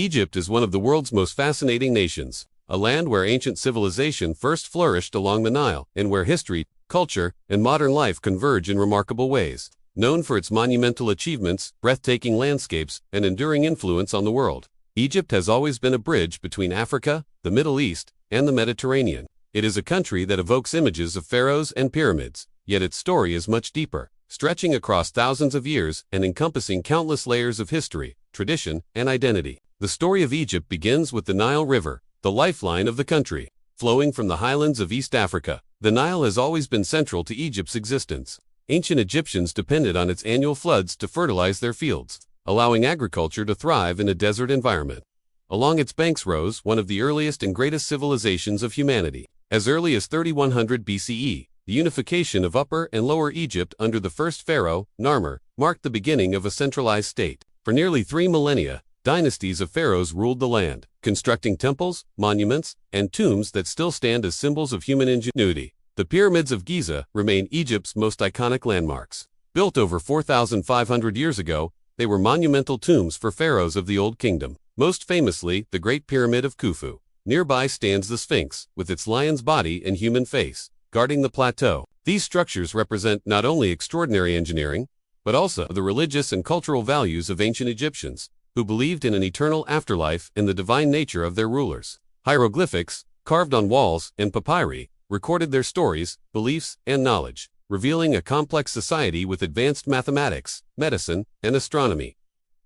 Egypt is one of the world's most fascinating nations, a land where ancient civilization first flourished along the Nile, and where history, culture, and modern life converge in remarkable ways. Known for its monumental achievements, breathtaking landscapes, and enduring influence on the world, Egypt has always been a bridge between Africa, the Middle East, and the Mediterranean. It is a country that evokes images of pharaohs and pyramids, yet its story is much deeper, stretching across thousands of years and encompassing countless layers of history, tradition, and identity. The story of Egypt begins with the Nile River, the lifeline of the country. Flowing from the highlands of East Africa, the Nile has always been central to Egypt's existence. Ancient Egyptians depended on its annual floods to fertilize their fields, allowing agriculture to thrive in a desert environment. Along its banks rose one of the earliest and greatest civilizations of humanity. As early as 3100 BCE, the unification of Upper and Lower Egypt under the first pharaoh, Narmer, marked the beginning of a centralized state. For nearly 3 millennia, dynasties of pharaohs ruled the land, constructing temples, monuments, and tombs that still stand as symbols of human ingenuity. The pyramids of Giza remain Egypt's most iconic landmarks. Built over 4,500 years ago, they were monumental tombs for pharaohs of the Old Kingdom. Most famously, the Great Pyramid of Khufu. Nearby stands the Sphinx, with its lion's body and human face, guarding the plateau. These structures represent not only extraordinary engineering, but also the religious and cultural values of ancient Egyptians, who believed in an eternal afterlife and the divine nature of their rulers. Hieroglyphics, carved on walls and papyri, recorded their stories, beliefs, and knowledge, revealing a complex society with advanced mathematics, medicine, and astronomy.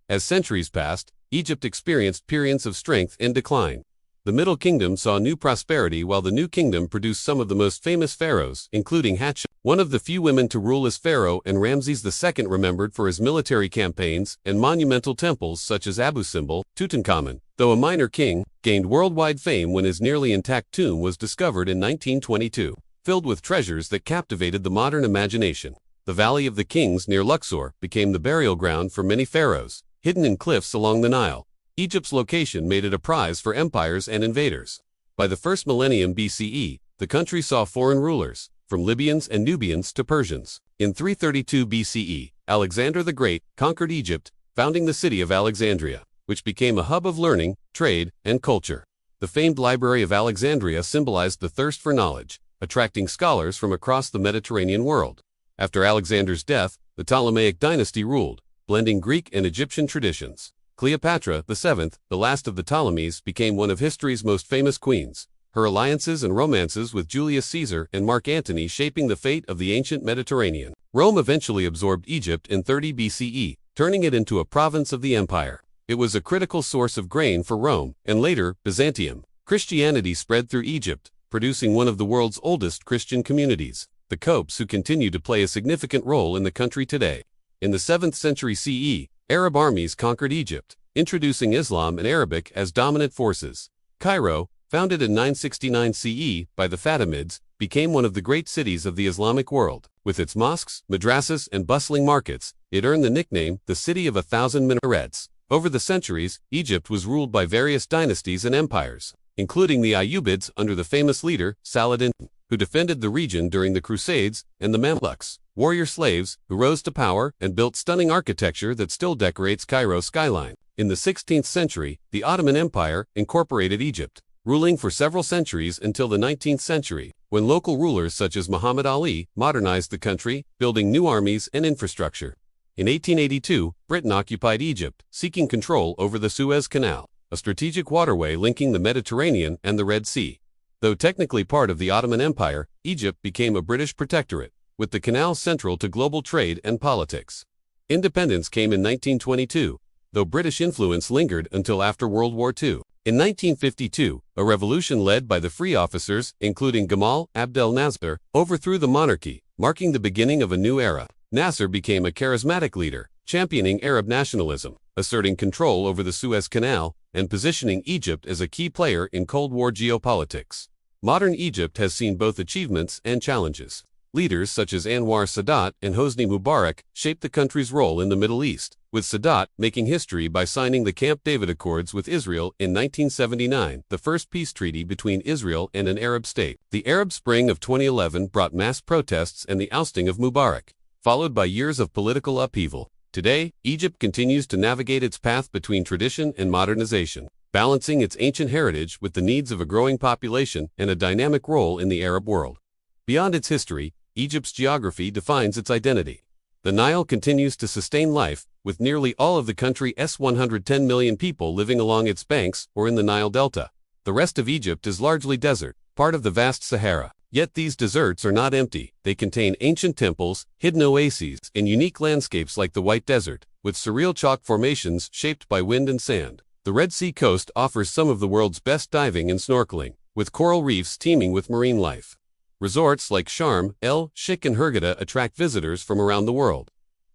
As centuries passed, Egypt experienced periods of strength and decline. The Middle Kingdom saw new prosperity while the New Kingdom produced some of the most famous pharaohs, including Hatshepsut, one of the few women to rule as pharaoh, and Ramses II, remembered for his military campaigns, and monumental temples such as Abu Simbel. Tutankhamun, though a minor king, gained worldwide fame when his nearly intact tomb was discovered in 1922, filled with treasures that captivated the modern imagination. The Valley of the Kings near Luxor became the burial ground for many pharaohs, hidden in cliffs along the Nile. Egypt's location made it a prize for empires and invaders. By the first millennium BCE, the country saw foreign rulers, from Libyans and Nubians to Persians. In 332 BCE, Alexander the Great conquered Egypt, founding the city of Alexandria, which became a hub of learning, trade, and culture. The famed Library of Alexandria symbolized the thirst for knowledge, attracting scholars from across the Mediterranean world. After Alexander's death, the Ptolemaic dynasty ruled, blending Greek and Egyptian traditions. Cleopatra VII, the last of the Ptolemies, became one of history's most famous queens, her alliances and romances with Julius Caesar and Mark Antony shaping the fate of the ancient Mediterranean. Rome eventually absorbed Egypt in 30 BCE, turning it into a province of the empire. It was a critical source of grain for Rome, and later, Byzantium. Christianity spread through Egypt, producing one of the world's oldest Christian communities, the Copts, who continue to play a significant role in the country today. In the 7th century CE, Arab armies conquered Egypt, introducing Islam and Arabic as dominant forces. Cairo, founded in 969 CE by the Fatimids, became one of the great cities of the Islamic world. With its mosques, madrasas, and bustling markets, it earned the nickname the City of 1,000 Minarets. Over the centuries, Egypt was ruled by various dynasties and empires, including the Ayyubids under the famous leader, Saladin, who defended the region during the Crusades, and the Mamluks, warrior slaves, who rose to power and built stunning architecture that still decorates Cairo's skyline. In the 16th century, the Ottoman Empire incorporated Egypt, ruling for several centuries until the 19th century, when local rulers such as Muhammad Ali modernized the country, building new armies and infrastructure. In 1882, Britain occupied Egypt, seeking control over the Suez Canal, a strategic waterway linking the Mediterranean and the Red Sea. Though technically part of the Ottoman Empire, Egypt became a British protectorate, with the canal central to global trade and politics. Independence came in 1922, though British influence lingered until after World War II. In 1952, a revolution led by the free officers, including Gamal Abdel Nasser, overthrew the monarchy, marking the beginning of a new era. Nasser became a charismatic leader, championing Arab nationalism, asserting control over the Suez Canal, and positioning Egypt as a key player in Cold War geopolitics. Modern Egypt has seen both achievements and challenges. Leaders such as Anwar Sadat and Hosni Mubarak shaped the country's role in the Middle East, with Sadat making history by signing the Camp David Accords with Israel in 1979, the first peace treaty between Israel and an Arab state. The Arab Spring of 2011 brought mass protests and the ousting of Mubarak, followed by years of political upheaval. Today, Egypt continues to navigate its path between tradition and modernization, balancing its ancient heritage with the needs of a growing population and a dynamic role in the Arab world. Beyond its history, Egypt's geography defines its identity. The Nile continues to sustain life, with nearly all of the country's 110 million people living along its banks or in the Nile Delta. The rest of Egypt is largely desert, part of the vast Sahara. Yet these deserts are not empty. They contain ancient temples, hidden oases, and unique landscapes like the White Desert, with surreal chalk formations shaped by wind and sand. The Red Sea coast offers some of the world's best diving and snorkeling, with coral reefs teeming with marine life. Resorts like Sharm el-Sheikh and Hurghada attract visitors from around the world.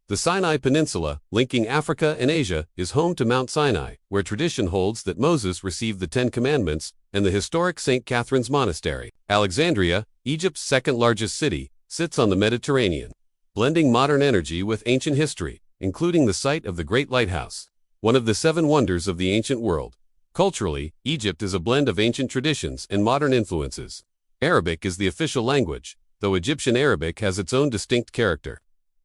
The Sinai Peninsula, linking Africa and Asia, is home to Mount Sinai, where tradition holds that Moses received the Ten Commandments, and the historic St. Catherine's Monastery. Alexandria, Egypt's second-largest city, sits on the Mediterranean, blending modern energy with ancient history, including the site of the Great Lighthouse, one of the seven wonders of the ancient world. Culturally, Egypt is a blend of ancient traditions and modern influences. Arabic is the official language, though Egyptian Arabic has its own distinct character.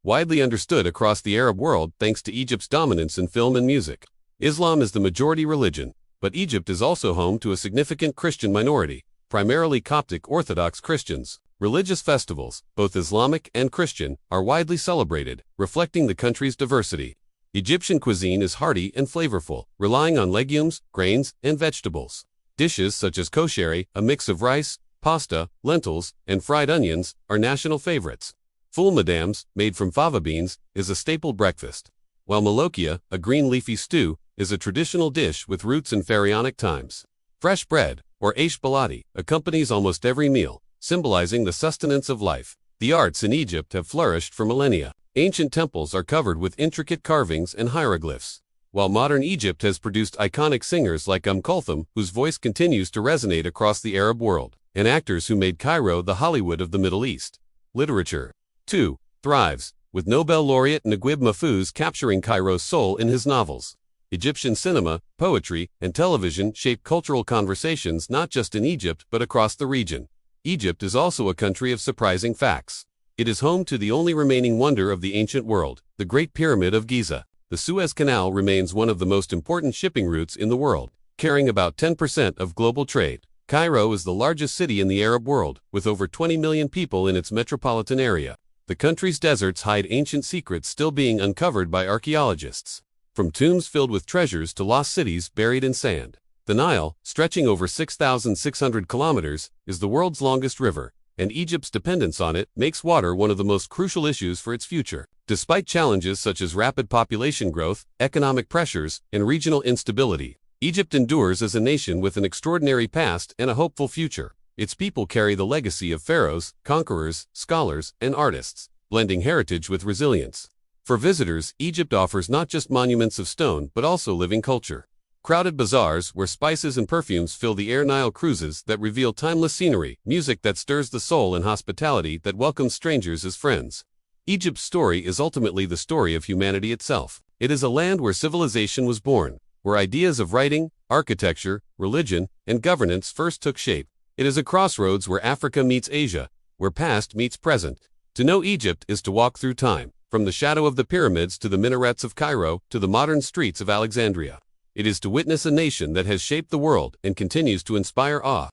Widely understood across the Arab world thanks to Egypt's dominance in film and music. Islam is the majority religion, but Egypt is also home to a significant Christian minority, primarily Coptic Orthodox Christians. Religious festivals, both Islamic and Christian, are widely celebrated, reflecting the country's diversity. Egyptian cuisine is hearty and flavorful, relying on legumes, grains, and vegetables. Dishes such as kosheri, a mix of rice, pasta, lentils, and fried onions, are national favorites. Ful madams, made from fava beans, is a staple breakfast, while malokia, a green leafy stew, is a traditional dish with roots in pharaonic times. Fresh bread, or aish baladi, accompanies almost every meal, symbolizing the sustenance of life. The arts in Egypt have flourished for millennia. Ancient temples are covered with intricate carvings and hieroglyphs, while modern Egypt has produced iconic singers like Kulthum, whose voice continues to resonate across the Arab world, and actors who made Cairo the Hollywood of the Middle East. Literature, too, thrives, with Nobel laureate Naguib Mahfouz capturing Cairo's soul in his novels. Egyptian cinema, poetry, and television shape cultural conversations not just in Egypt but across the region. Egypt is also a country of surprising facts. It is home to the only remaining wonder of the ancient world, the Great Pyramid of Giza. The Suez Canal remains one of the most important shipping routes in the world, carrying about 10% of global trade. Cairo is the largest city in the Arab world, with over 20 million people in its metropolitan area. The country's deserts hide ancient secrets still being uncovered by archaeologists, from tombs filled with treasures to lost cities buried in sand. The Nile, stretching over 6,600 kilometers, is the world's longest river, and Egypt's dependence on it makes water one of the most crucial issues for its future. Despite challenges such as rapid population growth, economic pressures, and regional instability, Egypt endures as a nation with an extraordinary past and a hopeful future. Its people carry the legacy of pharaohs, conquerors, scholars, and artists, blending heritage with resilience. For visitors, Egypt offers not just monuments of stone but also living culture. Crowded bazaars where spices and perfumes fill the air, Nile cruises that reveal timeless scenery, music that stirs the soul, and hospitality that welcomes strangers as friends. Egypt's story is ultimately the story of humanity itself. It is a land where civilization was born, where ideas of writing, architecture, religion, and governance first took shape. It is a crossroads where Africa meets Asia, where past meets present. To know Egypt is to walk through time, from the shadow of the pyramids to the minarets of Cairo to the modern streets of Alexandria. It is to witness a nation that has shaped the world and continues to inspire awe.